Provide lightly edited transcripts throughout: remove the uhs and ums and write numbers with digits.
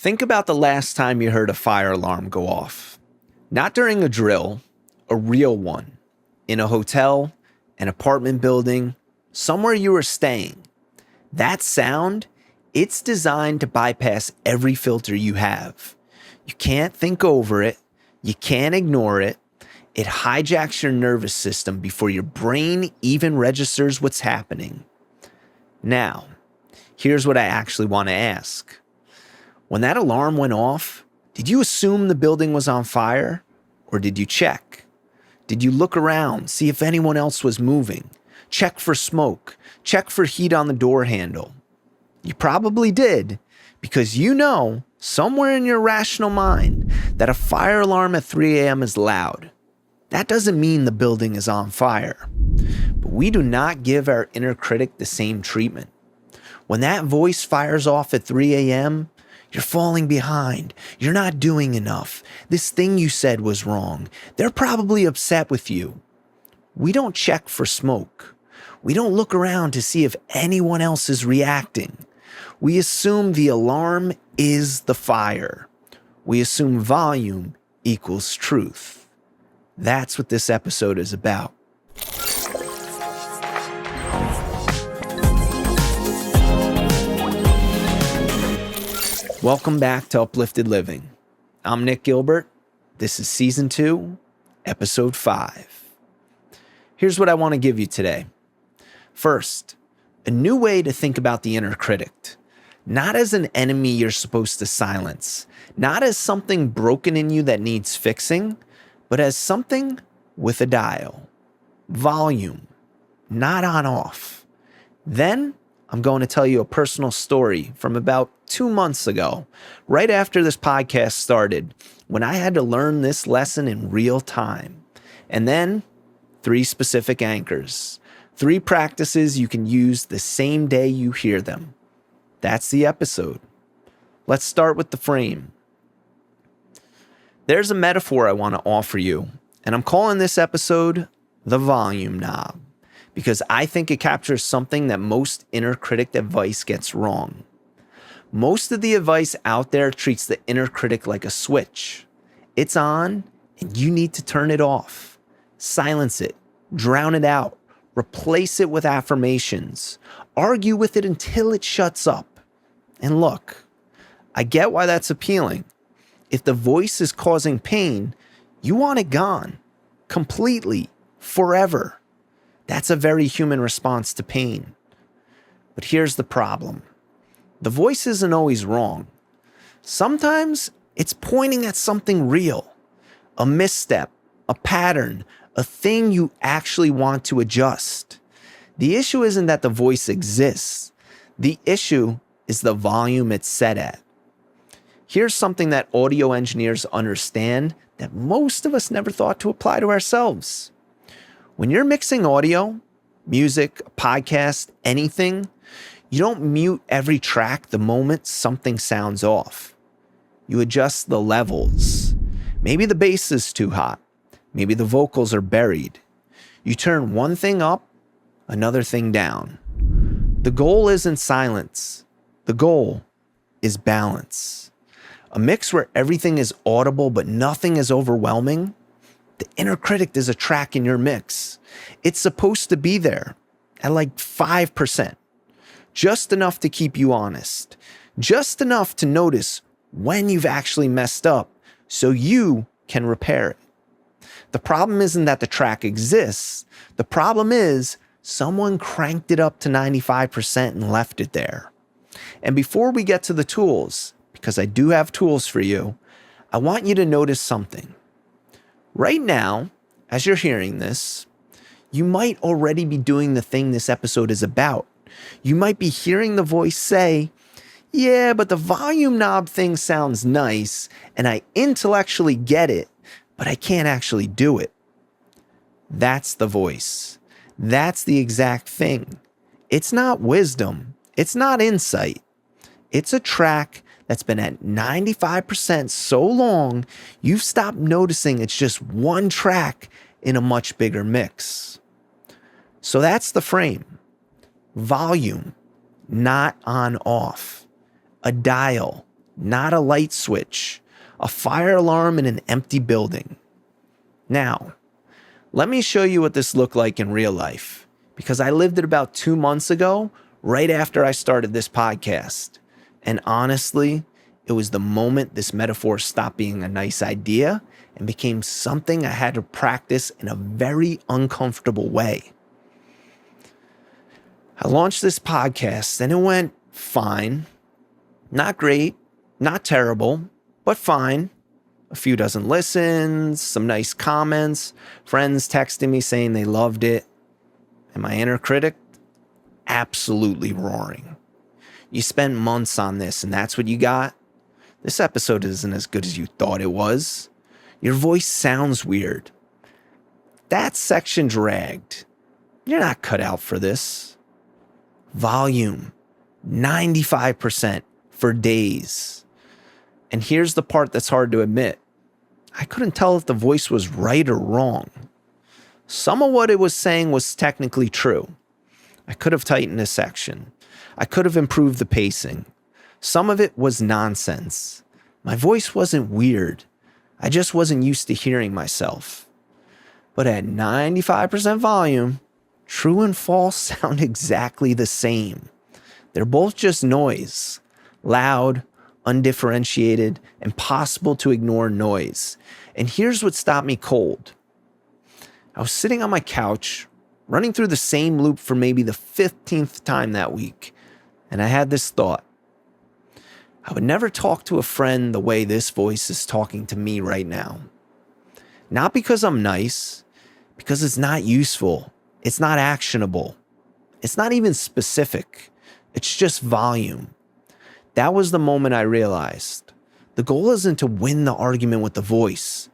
Think about the last time you heard a fire alarm go off. Not during a drill, a real one. In a hotel, an apartment building, somewhere you were staying. That sound, it's designed to bypass every filter you have. You can't think over it. You can't ignore it. It hijacks your nervous system before your brain even registers what's happening. Now, here's what I actually want to ask. When that alarm went off, did you assume the building was on fire? Or did you check? Did you look around, see if anyone else was moving? Check for smoke. Check for heat on the door handle. You probably did, because you know, somewhere in your rational mind, that a fire alarm at 3 a.m. is loud. That doesn't mean the building is on fire. But we do not give our inner critic the same treatment. When that voice fires off at 3 a.m., you're falling behind. You're not doing enough. This thing you said was wrong. They're probably upset with you. We don't check for smoke. We don't look around to see if anyone else is reacting. We assume the alarm is the fire. We assume volume equals truth. That's what this episode is about. Welcome back to Uplifted Living. I'm Nick Gilbert. This is Season 2, Episode 5. Here's what I want to give you today. First, a new way to think about the inner critic. Not as an enemy you're supposed to silence. Not as something broken in you that needs fixing, but as something with a dial. Volume. Not on off. Then, I'm going to tell you a personal story from about 2 months ago, right after this podcast started, when I had to learn this lesson in real time. And then, 3 specific anchors. 3 practices you can use the same day you hear them. That's the episode. Let's start with the frame. There's a metaphor I want to offer you, and I'm calling this episode the volume knob, because I think it captures something that most inner critic advice gets wrong. Most of the advice out there treats the inner critic like a switch. It's on, and you need to turn it off. Silence it, drown it out, replace it with affirmations, argue with it until it shuts up. And look, I get why that's appealing. If the voice is causing pain, you want it gone, completely, forever. That's a very human response to pain. But here's the problem. The voice isn't always wrong. Sometimes it's pointing at something real, a misstep, a pattern, a thing you actually want to adjust. The issue isn't that the voice exists. The issue is the volume it's set at. Here's something that audio engineers understand that most of us never thought to apply to ourselves. When you're mixing audio, music, a podcast, anything, you don't mute every track the moment something sounds off. You adjust the levels. Maybe the bass is too hot. Maybe the vocals are buried. You turn one thing up, another thing down. The goal isn't silence. The goal is balance. A mix where everything is audible but nothing is overwhelming. The inner critic is a track in your mix. It's supposed to be there at like 5%. Just enough to keep you honest. Just enough to notice when you've actually messed up so you can repair it. The problem isn't that the track exists. The problem is someone cranked it up to 95% and left it there. And before we get to the tools, because I do have tools for you, I want you to notice something. Right now, as you're hearing this, you might already be doing the thing this episode is about. You might be hearing the voice say, yeah, but the volume knob thing sounds nice, and I intellectually get it, but I can't actually do it. That's the voice. That's the exact thing. It's not wisdom. It's not insight. It's a track that's been at 95% so long, you've stopped noticing it's just one track in a much bigger mix. So that's the frame. Volume, not on off. A dial, not a light switch, a fire alarm in an empty building. Now, let me show you what this looked like in real life, because I lived it about 2 months ago, right after I started this podcast. And honestly, it was the moment this metaphor stopped being a nice idea and became something I had to practice in a very uncomfortable way. I launched this podcast and it went fine. Not great, not terrible, but fine. A few dozen listens, some nice comments, friends texting me saying they loved it. And my inner critic, absolutely roaring. You spent months on this and that's what you got? This episode isn't as good as you thought it was. Your voice sounds weird. That section dragged. You're not cut out for this. Volume, 95% for days. And here's the part that's hard to admit. I couldn't tell if the voice was right or wrong. Some of what it was saying was technically true. I could have tightened a section. I could have improved the pacing. Some of it was nonsense. My voice wasn't weird. I just wasn't used to hearing myself. But at 95% volume, true and false sound exactly the same. They're both just noise. Loud, undifferentiated, impossible to ignore noise. And here's what stopped me cold. I was sitting on my couch, running through the same loop for maybe the 15th time that week. And I had this thought. I would never talk to a friend the way this voice is talking to me right now. Not because I'm nice, because it's not useful. It's not actionable. It's not even specific. It's just volume. That was the moment I realized. The goal isn't to win the argument with the voice.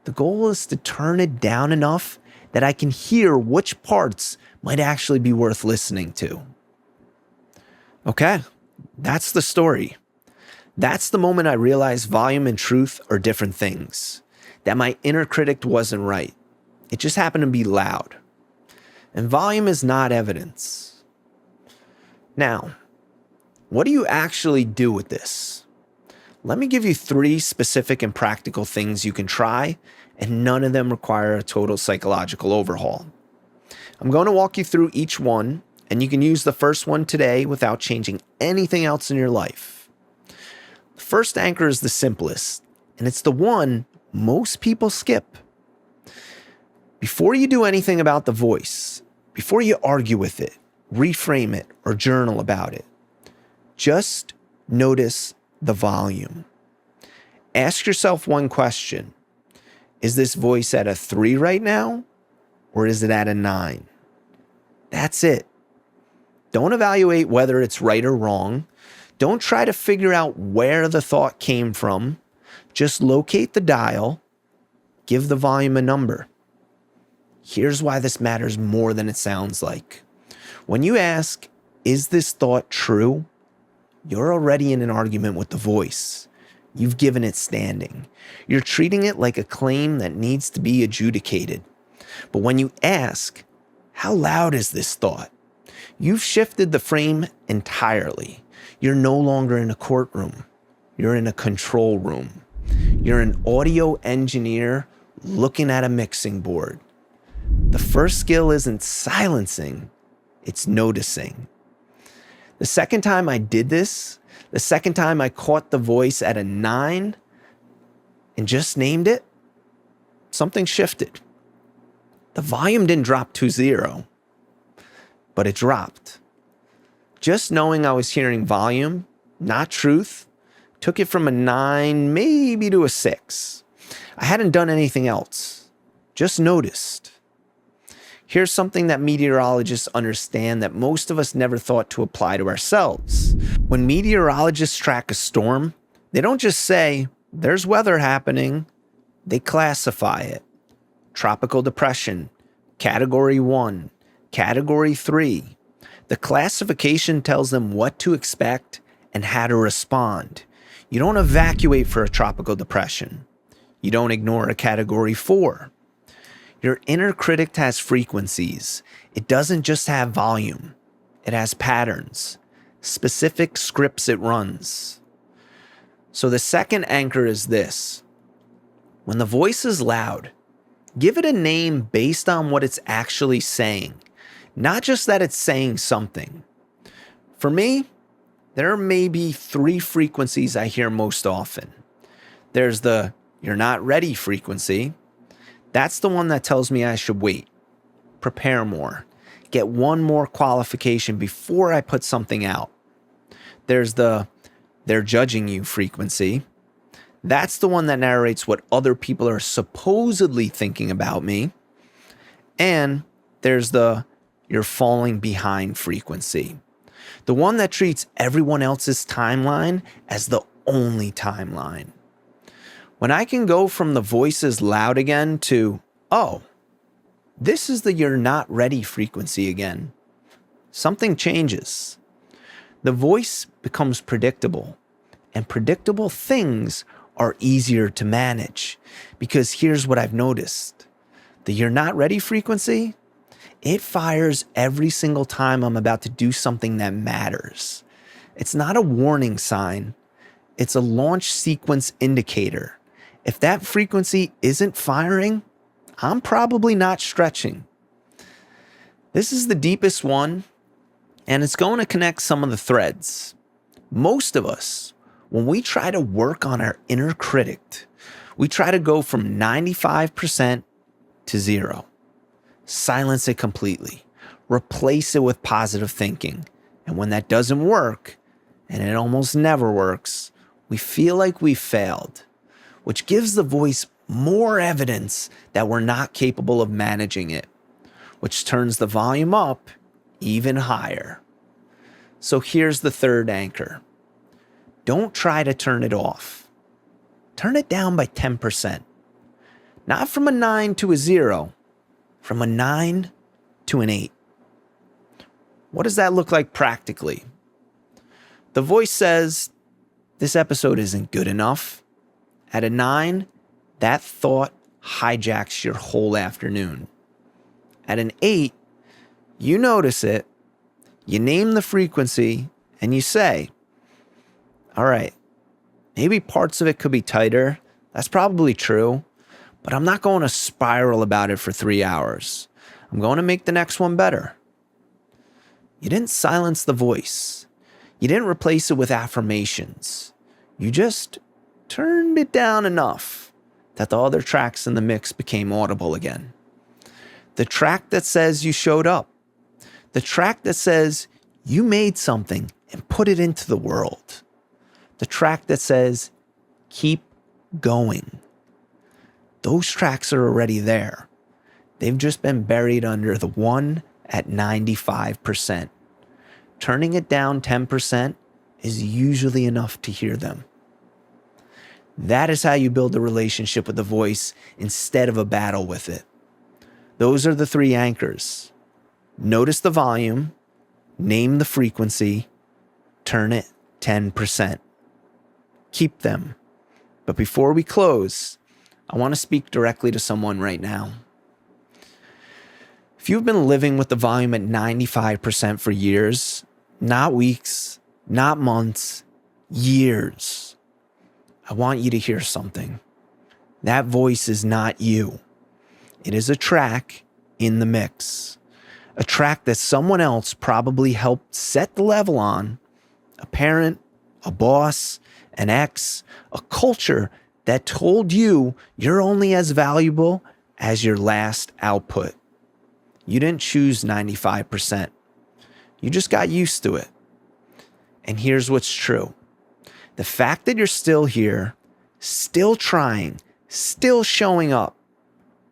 The goal is to turn it down enough that I can hear which parts might actually be worth listening to. Okay, that's the story. That's the moment I realized volume and truth are different things. That my inner critic wasn't right. It just happened to be loud. And volume is not evidence. Now, what do you actually do with this? Let me give you 3 specific and practical things you can try, and none of them require a total psychological overhaul. I'm going to walk you through each one, and you can use the first one today without changing anything else in your life. The first anchor is the simplest, and it's the one most people skip. Before you do anything about the voice, before you argue with it, reframe it, or journal about it, just notice the volume. Ask yourself one question. Is this voice at a 3 right now? Or is it at a 9? That's it. Don't evaluate whether it's right or wrong. Don't try to figure out where the thought came from. Just locate the dial. Give the volume a number. Here's why this matters more than it sounds like. When you ask, is this thought true? You're already in an argument with the voice. You've given it standing. You're treating it like a claim that needs to be adjudicated. But when you ask, how loud is this thought? You've shifted the frame entirely. You're no longer in a courtroom. You're in a control room. You're an audio engineer looking at a mixing board. The first skill isn't silencing, it's noticing. The second time I did this, the second time I caught the voice at a 9 and just named it, something shifted. The volume didn't drop to 0, but it dropped. Just knowing I was hearing volume, not truth, took it from a 9 maybe to a 6. I hadn't done anything else, just noticed. Here's something that meteorologists understand that most of us never thought to apply to ourselves. When meteorologists track a storm, they don't just say, there's weather happening. They classify it. Tropical depression, category 1, category 3. The classification tells them what to expect and how to respond. You don't evacuate for a tropical depression. You don't ignore a category 4. Your inner critic has frequencies. It doesn't just have volume. It has patterns, specific scripts it runs. So the second anchor is this. When the voice is loud, give it a name based on what it's actually saying, not just that it's saying something. For me, there are maybe 3 frequencies I hear most often. There's the "you're not ready" frequency. That's the one that tells me I should wait, prepare more, get one more qualification before I put something out. There's the "they're judging you" frequency. That's the one that narrates what other people are supposedly thinking about me. And there's the "you're falling behind" frequency. The one that treats everyone else's timeline as the only timeline. When I can go from the voice is loud again to, oh, this is the "you're not ready" frequency again, something changes. The voice becomes predictable, and predictable things are easier to manage, because here's what I've noticed. The "you're not ready" frequency, it fires every single time I'm about to do something that matters. It's not a warning sign. It's a launch sequence indicator. If that frequency isn't firing, I'm probably not stretching. This is the deepest one, and it's going to connect some of the threads. Most of us, when we try to work on our inner critic, we try to go from 95% to 0. Silence it completely. Replace it with positive thinking. And when that doesn't work, and it almost never works, we feel like we failed, which gives the voice more evidence that we're not capable of managing it, which turns the volume up even higher. So here's the third anchor. Don't try to turn it off. Turn it down by 10%. Not from a 9 to a 0, from a 9 to an 8. What does that look like practically? The voice says, this episode isn't good enough. At a 9, that thought hijacks your whole afternoon. At an 8, you notice it, you name the frequency, and you say, all right, maybe parts of it could be tighter. That's probably true, but I'm not going to spiral about it for 3 hours. I'm going to make the next one better. You didn't silence the voice. You didn't replace it with affirmations. You just turned it down enough that the other tracks in the mix became audible again. The track that says you showed up. The track that says you made something and put it into the world. The track that says keep going. Those tracks are already there. They've just been buried under the one at 95%. Turning it down 10% is usually enough to hear them. That is how you build a relationship with the voice instead of a battle with it. Those are the 3 anchors. Notice the volume, name the frequency, turn it 10%. Keep them. But before we close, I want to speak directly to someone right now. If you've been living with the volume at 95% for years, not weeks, not months, years, I want you to hear something. That voice is not you. It is a track in the mix. A track that someone else probably helped set the level on. A parent, a boss, an ex, a culture that told you you're only as valuable as your last output. You didn't choose 95%. You just got used to it. And here's what's true. The fact that you're still here, still trying, still showing up,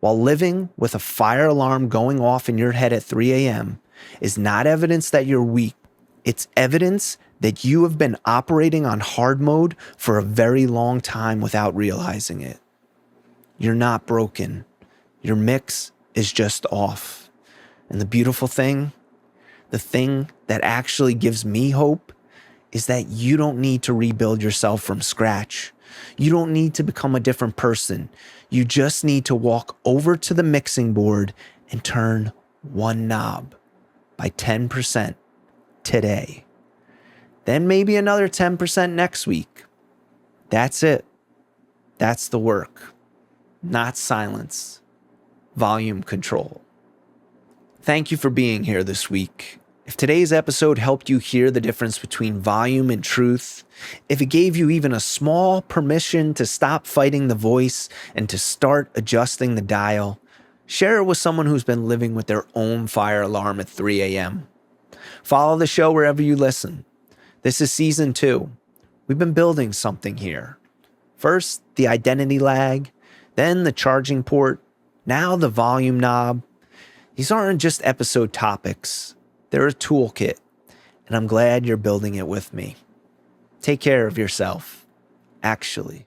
while living with a fire alarm going off in your head at 3 a.m. is not evidence that you're weak. It's evidence that you have been operating on hard mode for a very long time without realizing it. You're not broken. Your mix is just off. And the beautiful thing, the thing that actually gives me hope, is that you don't need to rebuild yourself from scratch. You don't need to become a different person. You just need to walk over to the mixing board and turn one knob by 10% today. Then maybe another 10% next week. That's it. That's the work. Not silence. Volume control. Thank you for being here this week. If today's episode helped you hear the difference between volume and truth, if it gave you even a small permission to stop fighting the voice and to start adjusting the dial, share it with someone who's been living with their own fire alarm at 3 a.m. Follow the show wherever you listen. This is season 2. We've been building something here. First, the identity lag, then the charging port, now the volume knob. These aren't just episode topics. They're a toolkit, and I'm glad you're building it with me. Take care of yourself. Actually.